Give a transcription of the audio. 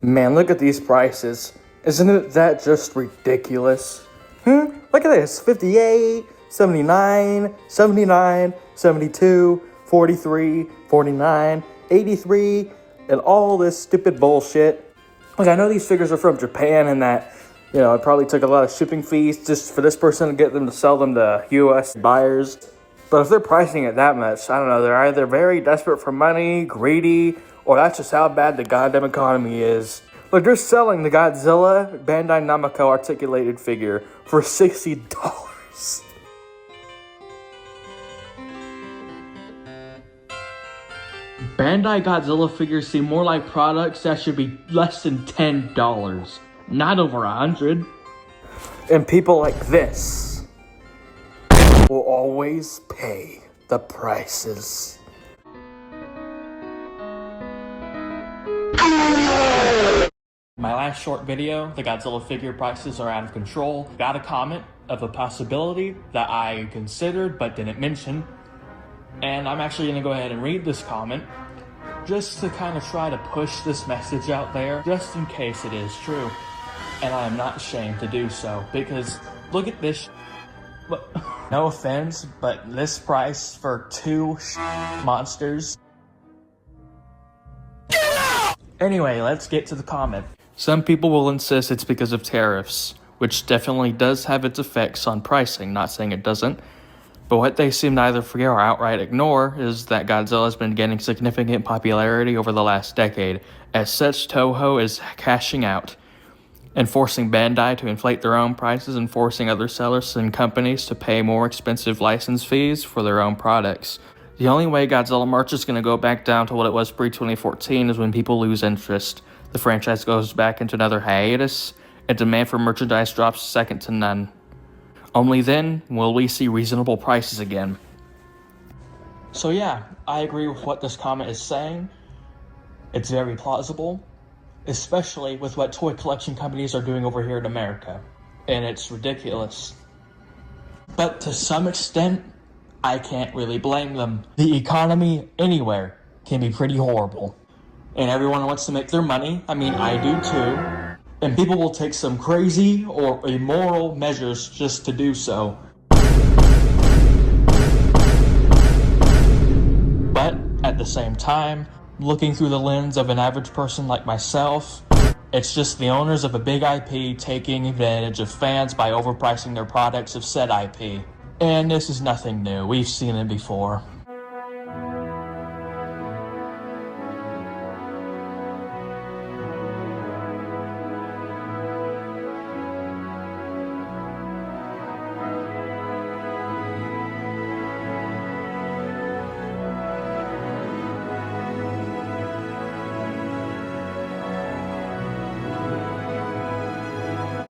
Man, look at these prices. Isn't it that just ridiculous? Look at this. 58, 79, 79, 72, 43, 49, 83, and all this stupid bullshit. Like, I know these figures are from Japan and that, it probably took a lot of shipping fees just for this person to get them to sell them to US buyers. But if they're pricing it that much, I don't know, they're either very desperate for money, greedy, or that's just how bad the goddamn economy is. Look, they're selling the Godzilla Bandai Namco articulated figure for $60. Bandai Godzilla figures seem more like products that should be less than $10, not over $100. And people like this will always pay the prices. My last short video, the Godzilla figure prices are out of control, got a comment of a possibility that I considered but didn't mention. And I'm actually going to go ahead and read this comment just to kind of try to push this message out there, just in case it is true. And I am not ashamed to do so, because look at this. No offense, but this price for two monsters. Anyway, let's get to the comment. Some people will insist it's because of tariffs, which definitely does have its effects on pricing, not saying it doesn't. But what they seem to either forget or outright ignore is that Godzilla has been gaining significant popularity over the last decade. As such, Toho is cashing out and forcing Bandai to inflate their own prices and forcing other sellers and companies to pay more expensive license fees for their own products. The only way Godzilla merch is going to go back down to what it was pre-2014 is when people lose interest, the franchise goes back into another hiatus, and demand for merchandise drops second to none. Only then will we see reasonable prices again. So yeah, I agree with what this comment is saying. It's very plausible, especially with what toy collection companies are doing over here in America. And it's ridiculous. But to some extent, I can't really blame them. The economy anywhere can be pretty horrible. And everyone wants to make their money. I mean, I do too. And people will take some crazy or immoral measures just to do so. But at the same time, looking through the lens of an average person like myself, it's just the owners of a big IP taking advantage of fans by overpricing their products of said IP. And this is nothing new, we've seen it before.